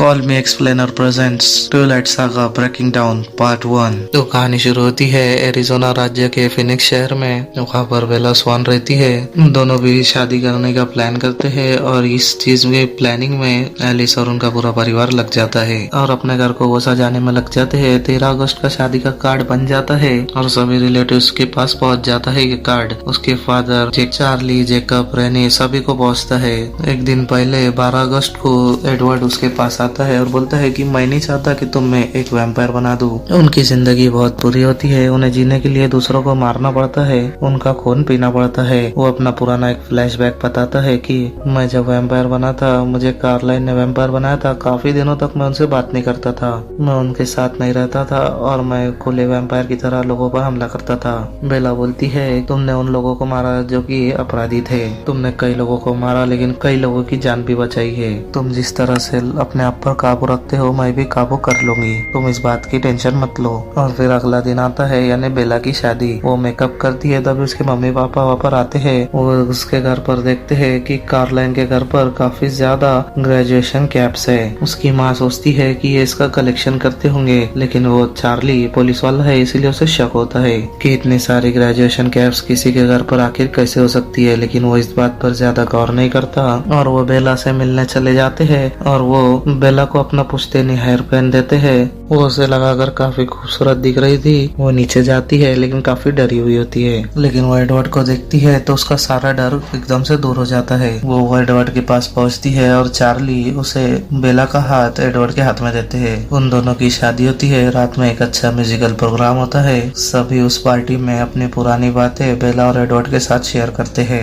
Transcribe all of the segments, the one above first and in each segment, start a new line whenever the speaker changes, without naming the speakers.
Call me explainer presents Twilight Saga Breaking Dawn part 1। तो कहानी शुरू होती है एरिजोना राज्य के फिनिक्स शहर में। वहाँ पर बेला स्वान रहती है। दोनों भी शादी करने का प्लान करते हैं और इस चीज में प्लानिंग में एलिस और उनका पूरा परिवार लग जाता है और अपने घर को वो सजाने में लग जाते हैं। 13 अगस्त का शादी का कार्ड बन जाता है और सभी रिलेटिव्स के पास पहुँच जाता है ये कार्ड। उसके फादर चार्ली, जेकब, रेनी सभी को पहुँचता है। एक दिन पहले 12 अगस्त को एडवर्ड उसके पास आता है और बोलता है कि मैं नहीं चाहता कि तुम मैं एक वैम्पायर बना दूं। उनकी जिंदगी बहुत बुरी होती है, उन्हें जीने के लिए दूसरों को मारना पड़ता है, उनका खून पीना पड़ता है। वो अपना पुराना एक फ्लैशबैक बताता है कि मैं जब वैम्पायर बना था, मुझे कार्लाइन ने वैम्पायर बनाया था। काफी दिनों तक मैं उनसे बात नहीं करता था, मैं उनके साथ नहीं रहता था और मैं खुले वैम्पायर की तरह लोगों पर हमला करता था। बेला बोलती है तुमने उन लोगों को मारा जो कि अपराधी थे, तुमने कई लोगों को मारा लेकिन कई लोगों की जान भी बचाई है। तुम जिस तरह से अपने आप पर काबू रखते हो मैं भी काबू कर लूंगी, तुम इस बात की टेंशन मत लो। और फिर अगला दिन आता है यानी बेला की शादी। वो मेकअप करती है तभी उसके मम्मी पापा वहाँ पर आते हैं। वो उसके घर पर देखते हैं कि कार्लाइन के घर पर काफी ज्यादा ग्रेजुएशन कैप्स है। उसकी माँ सोचती है कि ये इसका कलेक्शन करते होंगे, लेकिन वो चार्ली पुलिस वाला है इसीलिए उसे शक होता है कि इतनी सारी ग्रेजुएशन कैप्स किसी के घर पर आखिर कैसे हो सकती है। लेकिन वो इस बात पर ज्यादा गौर नहीं करता और वो बेला से मिलने चले जाते हैं और वो बेला को अपना पुश्तैनी हेयर पहन देते हैं। वो उसे लगाकर काफी खूबसूरत दिख रही थी। वो नीचे जाती है लेकिन काफी डरी हुई होती है, लेकिन वो एडवर्ड को देखती है तो उसका सारा डर एकदम से दूर हो जाता है। वो एडवर्ड के पास पहुंचती है और चार्ली उसे बेला का हाथ एडवर्ड के हाथ में देते हैं। उन दोनों की शादी होती है। रात में एक अच्छा म्यूजिकल प्रोग्राम होता है। सभी उस पार्टी में अपनी पुरानी बातें बेला और एडवर्ड के साथ शेयर करते हैं।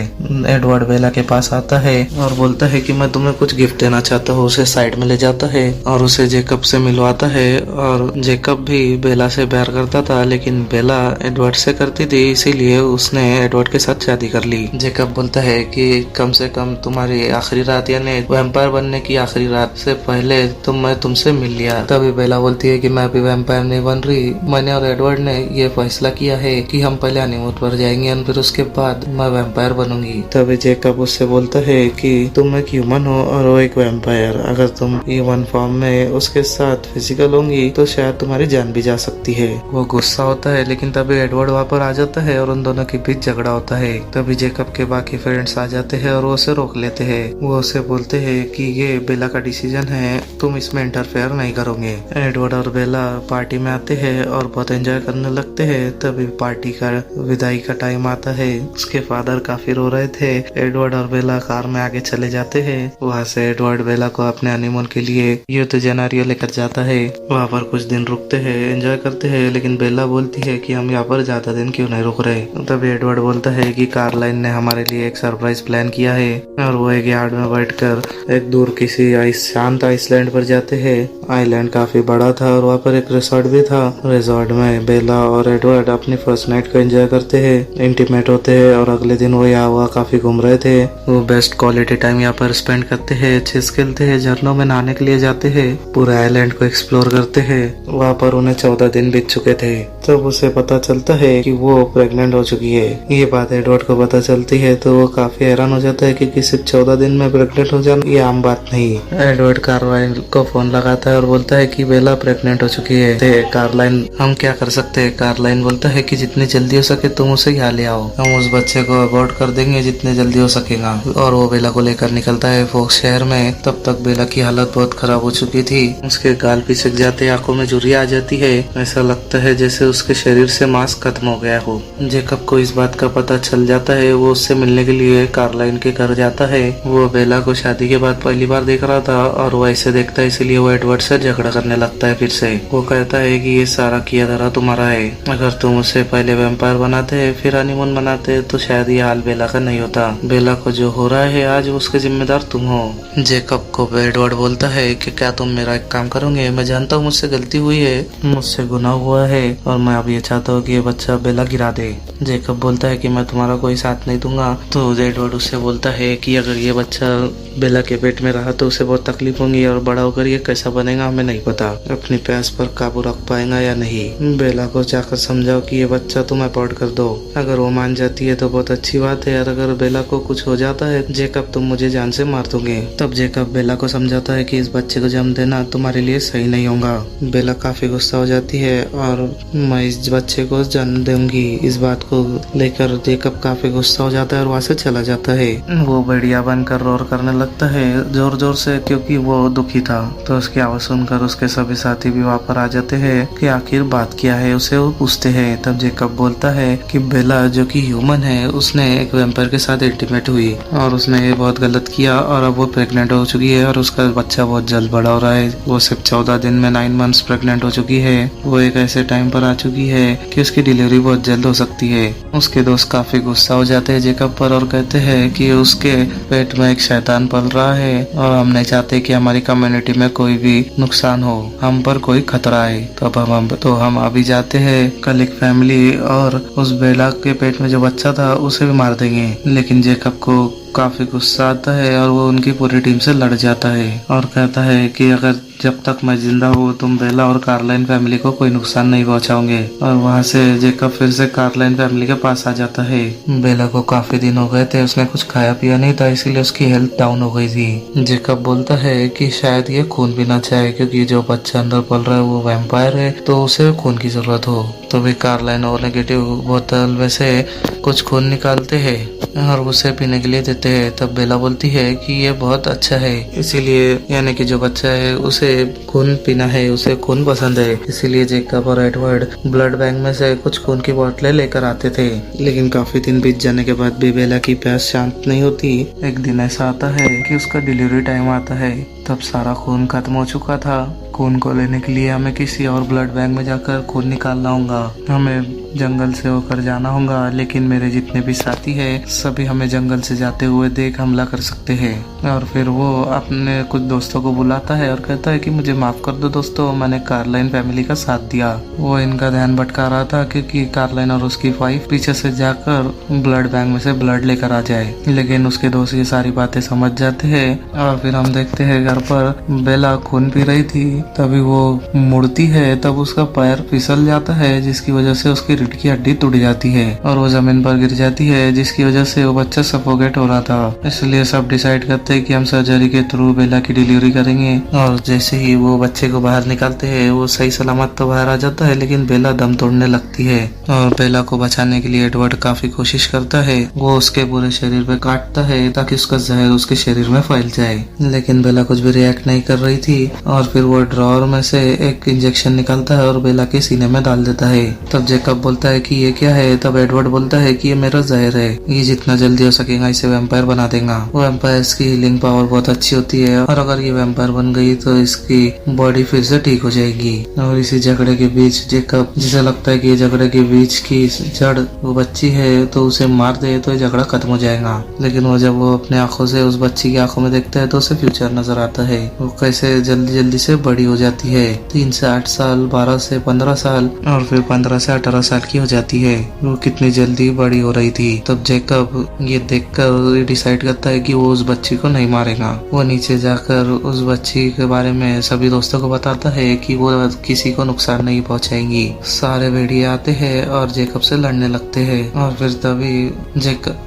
एडवर्ड बेला के पास आता है और बोलता है कि मैं तुम्हें कुछ गिफ्ट देना चाहता हूँ। उसे साइड में ले जाता है और उसे जेकब से मिलवाता है। और जेकब भी बेला से प्यार करता था, लेकिन बेला एडवर्ड से करती थी इसीलिए उसने एडवर्ड के साथ शादी कर ली। जेकब बोलता है कि कम से कम तुम्हारी आखिरी रात यानी वैम्पायर बनने की आखिरी रात से पहले मैं तुमसे मिल लिया। तभी बेला बोलती है कि मैं अभी वैम्पायर नहीं बन रही, मैंने और एडवर्ड ने ये फैसला किया है कि हम पहले हनीमून पर जाएंगे और फिर उसके बाद मैं वैम्पायर बनूंगी। तभी जेकब उससे बोलता है कि तुम एक ह्यूमन हो और वो एक वैम्पायर, अगर तुम ह्यूमन फॉर्म में उसके साथ फिजिकल होंगी तो शायद तुम्हारी जान भी जा सकती है। वो गुस्सा होता है लेकिन तभी एडवर्ड वहाँ पर आ जाता है और उन दोनों के बीच झगड़ा होता है। तभी जेकब के बाकी फ्रेंड्स आ जाते हैं और वो उसे रोक लेते हैं। वो उसे बोलते हैं कि ये बेला का डिसीजन है, तुम इसमें इंटरफेयर नहीं करोगे। एडवर्ड और बेला पार्टी में आते हैं और बहुत एंजॉय करने लगते हैं। तभी पार्टी का विदाई का टाइम आता है। उसके फादर काफी रो रहे थे। एडवर्ड और बेला कार में आगे चले जाते हैं। वहाँ से एडवर्ड बेला को अपने हनीमून के लिए यूथ जेनारियो लेकर जाता है। वहाँ पर कुछ दिन रुकते हैं, एंजॉय करते हैं, लेकिन बेला बोलती है कि हम यहाँ पर ज्यादा दिन क्यों नहीं रुक रहे। तभी एडवर्ड बोलता है कि कार्लाइन ने हमारे लिए एक सरप्राइज प्लान किया है और वो एक यार्ड में बैठकर एक दूर किसी शांत आइसलैंड पर जाते हैं। आइलैंड काफी बड़ा था और वहाँ पर एक रिसोर्ट भी था। रिसोर्ट में बेला और एडवर्ड अपनी फर्स्ट नाइट को एंजॉय करते हैं, इंटीमेट होते हैं और अगले दिन वो यहाँ वहाँ काफी घूम रहे थे। वो बेस्ट क्वालिटी टाइम यहाँ पर स्पेंड करते हैं, चेस खेलते हैं, झरनों में नहाने के लिए जाते हैं, पूरे आइलैंड को एक्सप्लोर करते हैं। वहाँ पर उन्हें 14 दिन बीत चुके थे। तब उसे पता चलता है कि वो प्रेग्नेंट हो चुकी है। ये बात एडवर्ड को पता चलती है तो वो काफी हैरान हो जाता है कि सिर्फ 14 दिन में प्रेग्नेंट हो जाना ये आम बात नहीं। एडवर्ड कार्लाइन को फोन लगाता है और बोलता है कि बेला प्रेग्नेंट हो चुकी है। कार्लाइन हम क्या कर सकते हैं? कार्लाइन बोलता है कि जितनी जल्दी हो सके तुम उसे यहाँ ले आओ, हम उस बच्चे को अबॉर्ट कर देंगे जितने जल्दी हो सकेगा। और वो बेला को लेकर निकलता है फोक्स शहर में। तब तक बेला की हालत बहुत खराब हो चुकी थी। उसके गाल पिसक जाते, आंखों में झुर्रियां आ जाती है। ऐसा लगता है जैसे उसके शरीर से मांस खत्म हो गया हो। जेकब को इस बात का पता चल जाता है। वो उससे मिलने के लिए कार्लाइन के घर जाता है। वो बेला को शादी के बाद पहली बार देख रहा था और वो ऐसे देखता है इसलिए वो एडवर्ड से झगड़ा करने लगता है। फिर से वो कहता है कि ये सारा किया धरा तुम्हारा है, अगर तुम उसे पहले वैम्पायर बनाते फिर हनीमून बनाते तो शायद ये हाल बेला का नहीं होता। बेला को जो हो रहा है आज उसके जिम्मेदार तुम हो। जेकब को एडवर्ड बोलता है कि क्या तुम मेरा एक काम करोगे? मैं जानता हूँ मुझसे गलती हुई है, मुझसे गुनाह हुआ है और मैं अब ये चाहता हूँ कि ये बच्चा बेला गिरा दे। जेकब बोलता है कि मैं तुम्हारा कोई साथ नहीं दूंगा। तो एडवर्ड उससे बोलता है कि अगर ये बच्चा बेला के पेट में रहा तो उसे बहुत तकलीफ होगी और बड़ा होकर ये कैसा बनेगा हमें नहीं पता, अपनी प्यास पर काबू रख पाएगा या नहीं। बेला को जाकर समझाओ कि ये बच्चा तुम अबॉर्ट कर दो। अगर वो मान जाती है तो बहुत अच्छी बात है, और अगर बेला को कुछ हो जाता है जेकब तुम मुझे जान से मार दोगे। तब जेकब बेला को समझाता है कि इस बच्चे को जन्म देना तुम्हारे लिए सही नहीं होगा। बेला काफी गुस्सा हो जाती है और मैं इस बच्चे को जन्म दूंगी, इस बात को लेकर जेकब काफी गुस्सा हो जाता है और वहाँ से चला जाता है। वो बढ़िया बनकर रोर करने लगता है जोर जोर से, क्योंकि वो दुखी था। तो उसकी आवाज सुनकर उसके सभी साथी भी वहाँ पर आ जाते हैं कि आखिर बात क्या है, उसे वो पूछते हैं। तब जेकब बोलता है कि बेला जो कि ह्यूमन है उसने एक वैम्पायर के साथ इंटीमेट हुई और उसने ये बहुत गलत किया और अब वो प्रेग्नेंट हो चुकी है और उसका बच्चा बहुत जल्द बड़ा हो रहा है। वो सिर्फ 14 दिन में 9 मंथ्स प्रेग्नेंट हो चुकी है। वो एक ऐसे टाइम पर आ चुकी है कि उसकी डिलीवरी बहुत जल्द हो सकती है। उसके दोस्त काफी गुस्सा हो जाते हैं जेकब पर और कहते हैं कि उसके पेट में एक शैतान पल रहा है और हम नहीं चाहते कि हमारी कम्युनिटी में कोई भी नुकसान हो, हम पर कोई खतरा है। तो हम अभी जाते हैं कल एक फैमिली और उस बेला के पेट में जो बच्चा था उसे भी मार देंगे। लेकिन जेकब को काफी गुस्सा आता है और वो उनकी पूरी टीम से लड़ जाता है और कहता है कि अगर जब तक मैं जिंदा हूँ तुम बेला और कार्लाइन फैमिली को कोई नुकसान नहीं पहुंचाओगे। और वहाँ से जेकब फिर से कार्लाइन फैमिली के पास आ जाता है। बेला को काफी दिन हो गए थे, उसने कुछ खाया पिया नहीं था, इसीलिए उसकी हेल्थ डाउन हो गई थी। जेकब बोलता है कि शायद ये खून पीना चाहे क्योंकि जो बच्चा अंदर पल रहा है वो वैम्पायर है, तो उसे खून की जरूरत हो। तो भी कार्लाइन और नेगेटिव बोतल में से कुछ खून निकालते हैं और उसे पीने के लिए देते हैं। तब बेला बोलती है कि ये बहुत अच्छा है, इसीलिए यानी कि जो बच्चा है उसे खून पीना है, उसे खून पसंद है। इसीलिए जेकब और एडवर्ड ब्लड बैंक में से कुछ खून की बोतलें लेकर आते थे। लेकिन काफी दिन बीत जाने के बाद भी बेला की प्यास शांत नहीं होती। एक दिन ऐसा आता है कि उसका डिलीवरी टाइम आता है। तब सारा खून खत्म हो चुका था। खून को लेने के लिए हमें किसी और ब्लड बैंक में जाकर खून निकालना होगा, हमें जंगल से होकर जाना होगा। लेकिन मेरे जितने भी साथी हैं सभी हमें जंगल से जाते हुए देख हमला कर सकते हैं। और फिर वो अपने कुछ दोस्तों को बुलाता है और कहता है कि मुझे माफ कर दो दोस्तों, मैंने कार्लाइन फैमिली का साथ दिया। वो इनका ध्यान भटका रहा था क्योंकि कार्लाइन और उसकी वाइफ पीछे से जाकर ब्लड बैंक में से ब्लड लेकर आ जाए। लेकिन उसके दोस्त ये सारी बातें समझ जाते हैं और फिर हम देखते हैं घर पर बेला खून पी रही थी। तभी वो मुड़ती है, तब उसका पैर फिसल जाता है जिसकी वजह से उसकी रीढ़ की हड्डी टूट जाती है और वो जमीन पर गिर जाती है, जिसकी वजह से वो बच्चा सफोकेट हो रहा था। इसलिए सब डिसाइड करते हैं कि हम सर्जरी के थ्रू बेला की डिलीवरी करेंगे। और जैसे ही वो बच्चे को बाहर निकालते हैं वो सही सलामत तो बाहर आ जाता है, लेकिन बेला दम तोड़ने लगती है। और बेला को बचाने के लिए एडवर्ड काफी कोशिश करता है। वो उसके पूरे शरीर पे काटता है ताकि उसका जहर उसके शरीर में फैल जाए, लेकिन बेला कुछ भी रिएक्ट नहीं कर रही थी। और फिर वो ड्रॉअर में से एक इंजेक्शन निकालता है और बेला के सीने में डाल देता है। तब जेकब बोलता है कि ये क्या है। तब एडवर्ड बोलता है कि ये मेरा जहर है, ये जितना जल्दी हो सकेगा इसे वैम्पायर बना देगा। वो वैम्पायर्स की हीलिंग पावर बहुत अच्छी होती है और अगर ये वैम्पायर बन गई तो इसकी बॉडी फिर से ठीक हो जाएगी। और इसी झगड़े के बीच जेकब जिसे लगता है कि ये झगड़े के बीच की जड़ वो बच्ची है तो उसे मार दे तो ये झगड़ा खत्म हो जाएगा। लेकिन वो जब वो अपने आंखों से उस बच्ची की आंखों में देखता है तो उसे फ्यूचर नजर आता है, वो कैसे जल्दी जल्दी से बड़ी हो जाती है। 3 से 8 साल, 12 से 15 साल और फिर 15 से 18 साल की हो जाती है। वो कितनी जल्दी बड़ी हो रही थी। तब जेकब ये देखकर डिसाइड करता है कि वो उस बच्ची को नहीं मारेगा। वो नीचे जाकर उस बच्ची के बारे में सभी दोस्तों को बताता है कि वो किसी को नुकसान नहीं पहुंचाएंगी। सारे भेड़िए आते हैं और जेकब से लड़ने लगते हैं और फिर तभी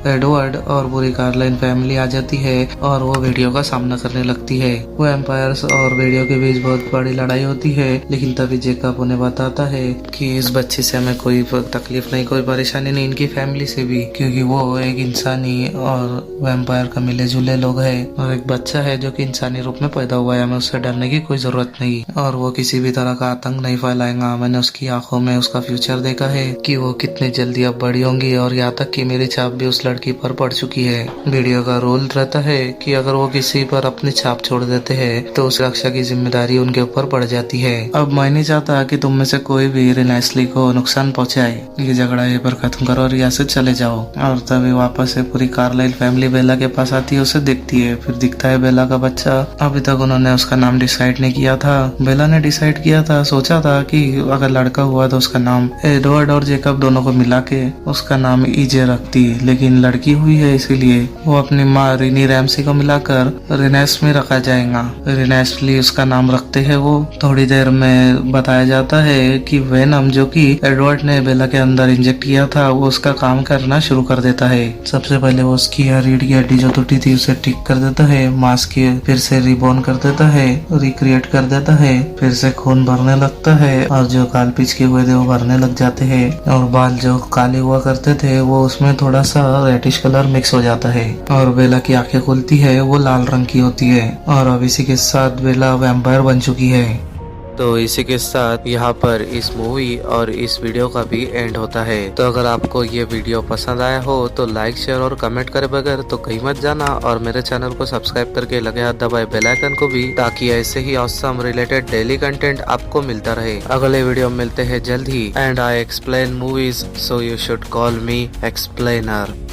एडवर्ड और पूरी कार्लाइन फैमिली आ जाती है और वो भेड़ियों का सामना करने लगती है। वो एम्पायर्स और भेड़ियों के बीच बहुत बड़ी लड़ाई होती है। लेकिन तभी जेकब उन्हें बताता है कि इस बच्चे से हमें कोई तकलीफ नहीं, कोई परेशानी नहीं, इनकी फैमिली से भी, क्योंकि वो एक इंसानी और वैम्पायर का मिले जुले लोग हैं और एक बच्चा है जो कि इंसानी रूप में पैदा हुआ है। हमें उससे डरने की कोई जरूरत नहीं और वो किसी भी तरह का आतंक नहीं फैलाएगा। मैंने उसकी आंखों में उसका फ्यूचर देखा है कि वो कितनी जल्दी अब बड़ी होंगी और यहाँ तक कि मेरी छाप भी उस लड़की पर पड़ चुकी है। वीडियो का रोल रहता है कि अगर वो किसी पर अपनी छाप छोड़ देते हैं तो उस रक्षा की जिम्मेदारी उनके उनके ऊपर पड़ जाती है। अब मैं नहीं चाहता कि तुम में से कोई भी रिनेस्ली को नुकसान पहुंचाए। ये झगड़ा यहीं पर खत्म करो और यहाँ से चले जाओ। और तभी वापस से पूरी कार्लाइल फैमिली बेला के पास आती है, उसे देखती है। फिर दिखता है बेला का बच्चा। अभी तक उन्होंने उसका नाम डिसाइड नहीं किया था। बेला ने डिसाइड किया था, सोचा था कि अगर लड़का हुआ तो उसका नाम एडवर्ड और जेकब दोनों को मिला के उसका नाम ईजे रखती, लेकिन लड़की हुई है इसीलिए वो अपनी माँ रिनी रैमसी को मिलाकर रिनेस्मी रखा जाएगा। रिनेस्ली उसका नाम रखते हैं वो। थोड़ी देर में बताया जाता है कि वेनम जो कि एडवर्ड ने बेला के अंदर इंजेक्ट किया था वो उसका काम करना शुरू कर देता है। सबसे पहले वो उसकी रीढ़ की हड्डी जो टूटी थी उसे ठीक कर देता है, मास्क फिर से रिबोन कर देता है, रिक्रिएट कर देता है, फिर से खून भरने लगता है और जो काल पिचके हुए थे वो भरने लग जाते हैं और बाल जो काले हुआ करते थे वो उसमें थोड़ा सा रेडिश कलर मिक्स हो जाता है और बेला की आंखें खुलती है, वो लाल रंग की होती है। और अब इसी के साथ बेला वैम्पायर बन चुकी है। तो इसी के साथ यहाँ पर इस मूवी और इस वीडियो का भी एंड होता है। तो अगर आपको ये वीडियो पसंद आया हो तो लाइक शेयर और कमेंट करे बगैर तो कहीं मत जाना और मेरे चैनल को सब्सक्राइब करके लगे हाथ दबाए बेल आइकन को भी, ताकि ऐसे ही ऑसम रिलेटेड डेली कंटेंट आपको मिलता रहे। अगले वीडियो मिलते हैं जल्द ही। And I explain movies so you should call me explainer.